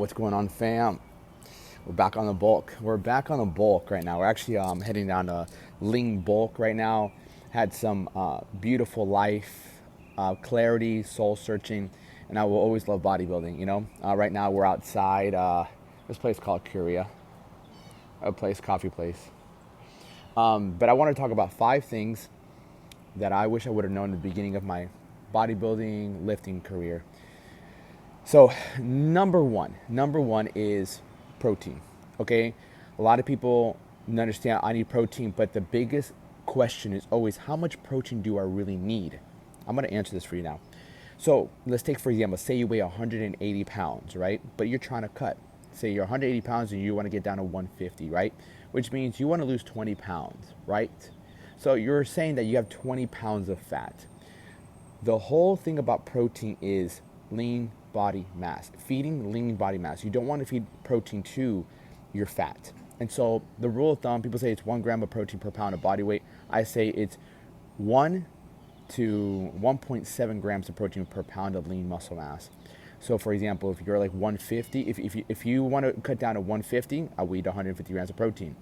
What's going on, fam? We're back on the bulk. We're back on the bulk right now. We're actually heading down to Ling Bulk right now. Had some beautiful life, clarity, soul searching, and I will always love bodybuilding. Right now we're outside this place called Curia, coffee place. But I want to talk about 5 things that I wish I would have known at the beginning of my bodybuilding lifting career. So number one is protein. Okay, a lot of people understand I need protein, but the biggest question is always how much protein do I really need? I'm gonna answer this for you now. So let's take for example, say you weigh 180 pounds, right? But you're trying to cut. Say you're 180 pounds and you want to get down to 150, right? Which means you want to lose 20 pounds, right? So you're saying that you have 20 pounds of fat. The whole thing about protein is lean body mass, feeding lean body mass. You don't want to feed protein to your fat. And so the rule of thumb, people say it's 1 gram of protein per pound of body weight. I say it's 1 to 1.7 grams of protein per pound of lean muscle mass. So for example, if you're like 150, if you want to cut down to 150, I would eat 150 grams of protein.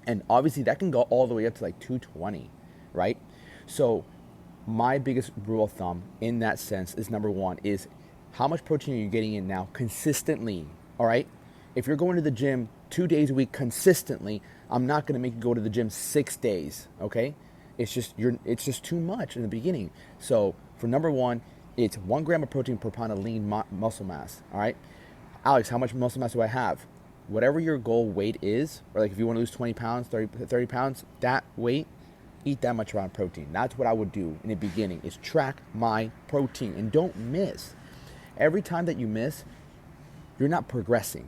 And obviously that can go all the way up to like 220, right? So my biggest rule of thumb in that sense is number one is how much protein are you getting in now consistently, all right? If you're going to the gym 2 days a week consistently, I'm not going to make you go to the gym 6 days, okay? It's just too much in the beginning. So for number one, it's 1 gram of protein per pound of lean muscle mass, all right? Alex, how much muscle mass do I have? Whatever your goal weight is, or like if you want to lose 20 pounds, 30 pounds, that weight, eat that much around protein. That's what I would do in the beginning is track my protein and don't miss. Every time that you miss, you're not progressing.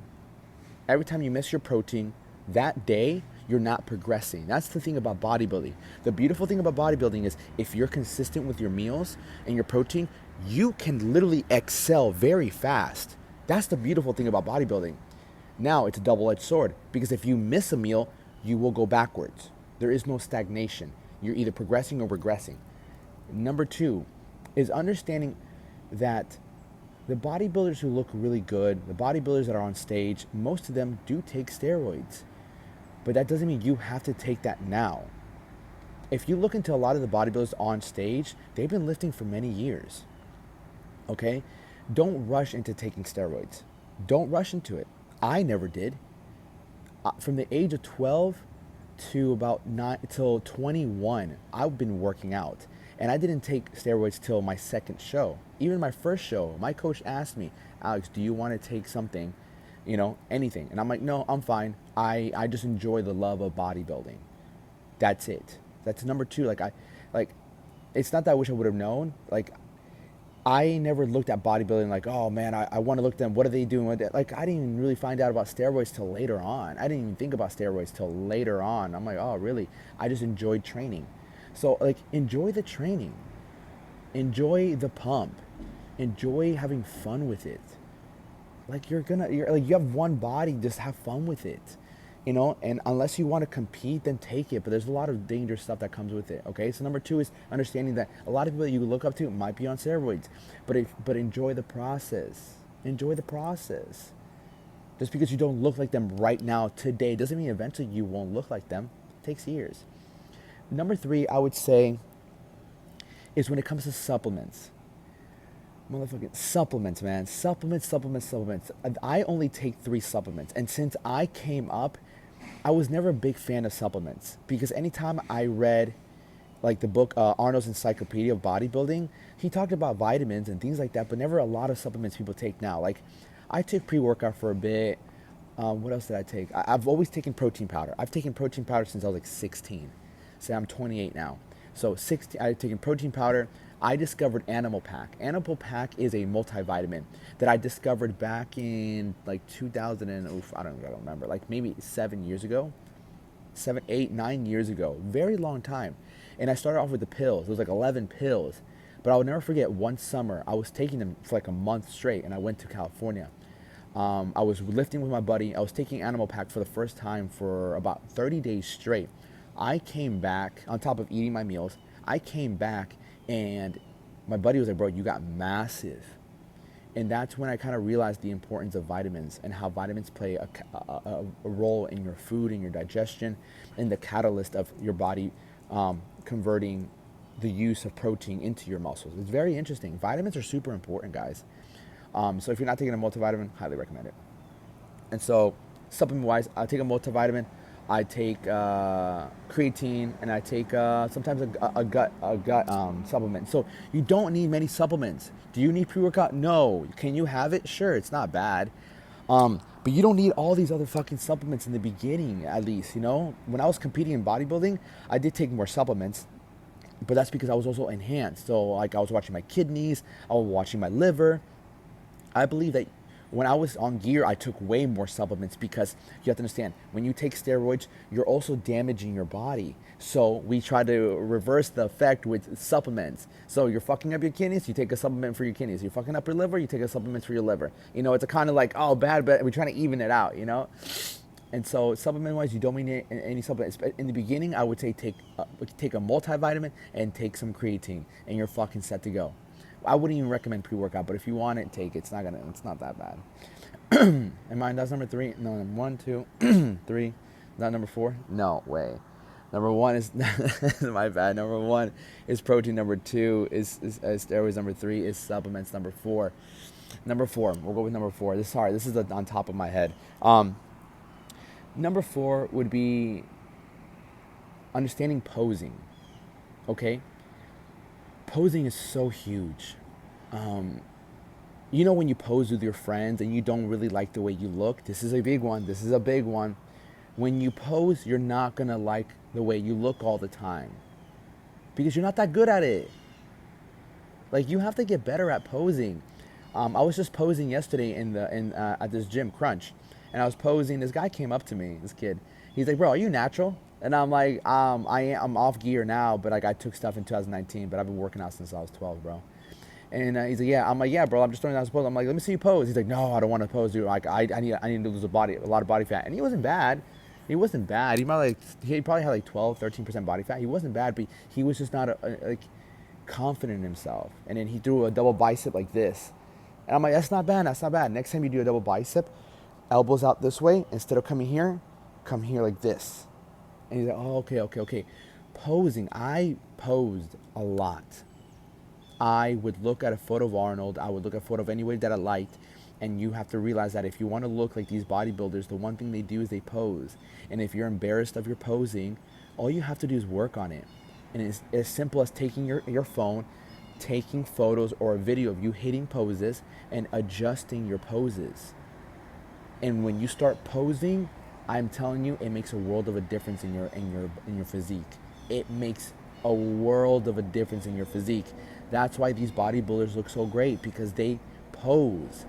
Every time you miss your protein that day, you're not progressing. That's the thing about bodybuilding. The beautiful thing about bodybuilding is if you're consistent with your meals and your protein, you can literally excel very fast. That's the beautiful thing about bodybuilding. Now it's a double-edged sword because if you miss a meal, you will go backwards. There is no stagnation. You're either progressing or regressing. Number two is understanding that the bodybuilders who look really good, the bodybuilders that are on stage, most of them do take steroids. But that doesn't mean you have to take that now. If you look into a lot of the bodybuilders on stage, they've been lifting for many years. Okay? Don't rush into taking steroids. Don't rush into it. I never did. From the age of 12 to about 9 till 21, I've been working out. And I didn't take steroids till my second show. Even my first show, my coach asked me, Alex, do you want to take something, anything? And I'm like, no, I'm fine. I just enjoy the love of bodybuilding. That's it. That's number two. It's not that I wish I would have known. I never looked at bodybuilding like, oh man, I want to look at them. What are they doing with it? I didn't even really find out about steroids till later on. I didn't even think about steroids till later on. I'm like, oh really? I just enjoyed training. So enjoy the training. Enjoy the pump. Enjoy having fun with it. You have one body, just have fun with it. And unless you want to compete, then take it. But there's a lot of dangerous stuff that comes with it. Okay, so number two is understanding that a lot of people that you look up to might be on steroids, but enjoy the process. Enjoy the process. Just because you don't look like them right now today doesn't mean eventually you won't look like them. It takes years. Number three, I would say, is when it comes to supplements. Motherfucking supplements, man. Supplements. I only take 3 supplements. And since I came up, I was never a big fan of supplements. Because anytime I read the book Arnold's Encyclopedia of Bodybuilding, he talked about vitamins and things like that, but never a lot of supplements people take now. I took pre-workout for a bit. What else did I take? I've always taken protein powder. I've taken protein powder since I was 16. Say I'm 28 now. So 16, I've taken protein powder. I discovered Animal Pack. Animal Pack is a multivitamin that I discovered back in 2000 and I don't remember, maybe 7 years ago, 7, 8, 9 years ago, very long time. And I started off with the pills. It was 11 pills, but I will never forget one summer I was taking them for a month straight, and I went to California. I was lifting with my buddy. I was taking Animal Pack for the first time for about 30 days straight. I came back on top of eating my meals. I came back and my buddy was like, bro, you got massive. And that's when I kind of realized the importance of vitamins and how vitamins play a role in your food and your digestion and the catalyst of your body converting the use of protein into your muscles. It's very interesting. Vitamins are super important, guys. So if you're not taking a multivitamin, highly recommend it. And so, supplement wise, I take a multivitamin, I take creatine, and I take sometimes a gut supplement. So you don't need many supplements. Do you need pre-workout? No. Can you have it? Sure, it's not bad. But you don't need all these other fucking supplements in the beginning, at least, you know? When I was competing in bodybuilding, I did take more supplements, but that's because I was also enhanced. So, like, I was watching my kidneys, I was watching my liver. I believe that when I was on gear, I took way more supplements because you have to understand, when you take steroids, you're also damaging your body. So we try to reverse the effect with supplements. So you're fucking up your kidneys, you take a supplement for your kidneys. You're fucking up your liver, you take a supplement for your liver. You know, it's a kind of like, oh, bad, but we're trying to even it out, you know? And so supplement-wise, you don't need any supplements. In the beginning, I would say take a multivitamin and take some creatine, and you're fucking set to go. I wouldn't even recommend pre-workout, but if you want it, take it. It's not that bad. And mine, that's number 3. No, 1, 2, 3. Not number 4? No way. Number 1 is my bad. Number 1 is protein. Number 2 is steroids. Number 3 is supplements. Number 4. Number 4. We'll go with number 4. This is on top of my head. Number 4 would be understanding posing. Okay? Posing is so huge. You know, when you pose with your friends and you don't really like the way you look, this is a big one. When you pose, you're not going to like the way you look all the time because you're not that good at it. Like, you have to get better at posing. I was just posing yesterday at this gym, Crunch, and I was posing. This guy came up to me, this kid. He's like, "Bro, are you natural?" And I'm like, I'm off gear now, but like I took stuff in 2019, but I've been working out since I was 12, bro. And he's like, yeah. I'm like, yeah, bro. I'm just throwing down his pose. I'm like, let me see you pose. He's like, no, I don't want to pose, dude. Like, I need to lose a lot of body fat. And he wasn't bad. He probably had like 12, 13% body fat. He wasn't bad, but he was just not like confident in himself. And then he threw a double bicep like this. And I'm like, that's not bad. Next time you do a double bicep, elbows out this way. Instead of coming here, come here like this. And he's like, oh, okay. Posing. I posed a lot. I would look at a photo of Arnold. I would look at a photo of anybody that I liked. And you have to realize that if you want to look like these bodybuilders, the one thing they do is they pose. And if you're embarrassed of your posing, all you have to do is work on it. And it's as simple as taking your phone, taking photos or a video of you hitting poses and adjusting your poses. And when you start posing, I'm telling you, it makes a world of a difference in your physique. It makes a world of a difference in your physique. That's why these bodybuilders look so great, because they pose.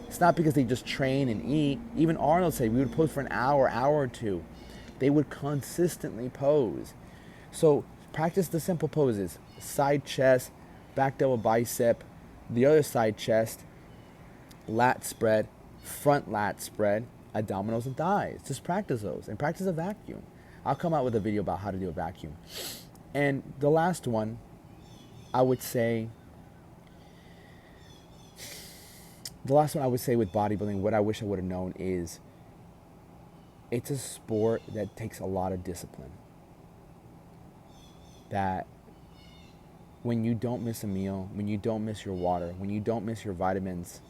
It's not because they just train and eat. Even Arnold said we would pose for an hour or two. They would consistently pose. So practice the simple poses. Side chest, back double bicep, the other side chest, lat spread, front lat spread, abdominals and thighs. Just practice those and practice a vacuum. I'll come out with a video about how to do a vacuum. And the last one, I would say with bodybuilding, what I wish I would have known is it's a sport that takes a lot of discipline. That when you don't miss a meal, when you don't miss your water, when you don't miss your vitamins,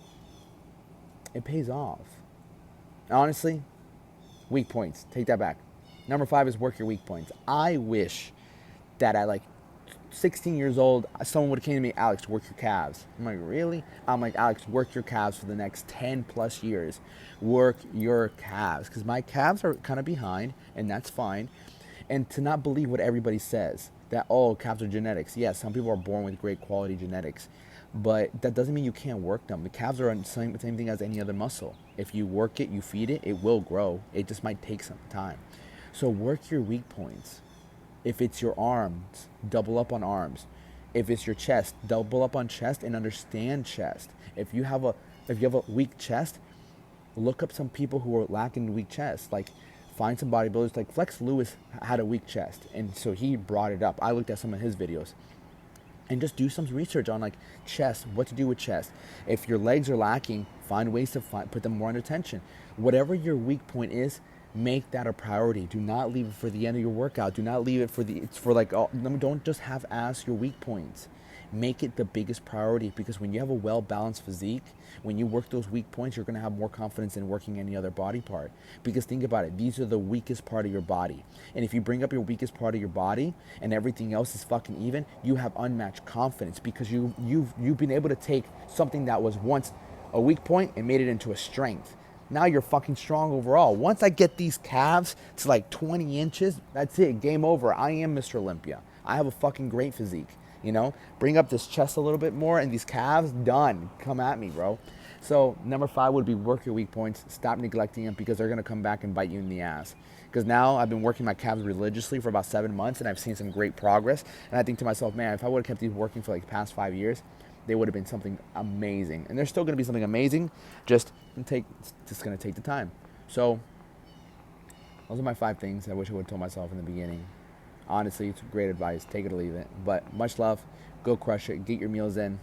it pays off. Honestly, weak points. Take that back. Number 5 is work your weak points. I wish that at like 16 years old, someone would have came to me, Alex, work your calves. I'm like, really? I'm like, Alex, work your calves for the next 10 plus years. Work your calves. Because my calves are kind of behind, and that's fine. And to not believe what everybody says, that, oh, calves are genetics. Yes, some people are born with great quality genetics. But that doesn't mean you can't work them. The calves are the same thing as any other muscle. If you work it, you feed it, it will grow. It just might take some time. So work your weak points. If it's your arms, double up on arms. If it's your chest, double up on chest and understand chest. If you have a weak chest, look up some people who are lacking weak chest. Like, find some bodybuilders. Like Flex Lewis had a weak chest, and so he brought it up. I looked at some of his videos. and just do some research on like chest, what to do with chest. If your legs are lacking, find ways to put them more under tension. Whatever your weak point is, make that a priority. Do not leave it for the end of your workout. Do not leave it for the, it's for like, oh, don't just have ass your weak points. Make it the biggest priority, because when you have a well-balanced physique, when you work those weak points, you're going to have more confidence in working any other body part. Because think about it, these are the weakest part of your body. And if you bring up your weakest part of your body and everything else is fucking even, you have unmatched confidence, because you've been able to take something that was once a weak point and made it into a strength. Now you're fucking strong overall. Once I get these calves to like 20 inches, that's it. Game over. I am Mr. Olympia. I have a fucking great physique. You know, bring up this chest a little bit more and these calves, done. Come at me, bro. So number 5 would be work your weak points. Stop neglecting them, because they're going to come back and bite you in the ass. Because now I've been working my calves religiously for about 7 months, and I've seen some great progress. And I think to myself, man, if I would have kept these working for like the past 5 years, they would have been something amazing. And they're still going to be something amazing, just going to take the time. So those are my 5 things I wish I would have told myself in the beginning. Honestly, it's great advice. Take it or leave it. But much love. Go crush it. Get your meals in.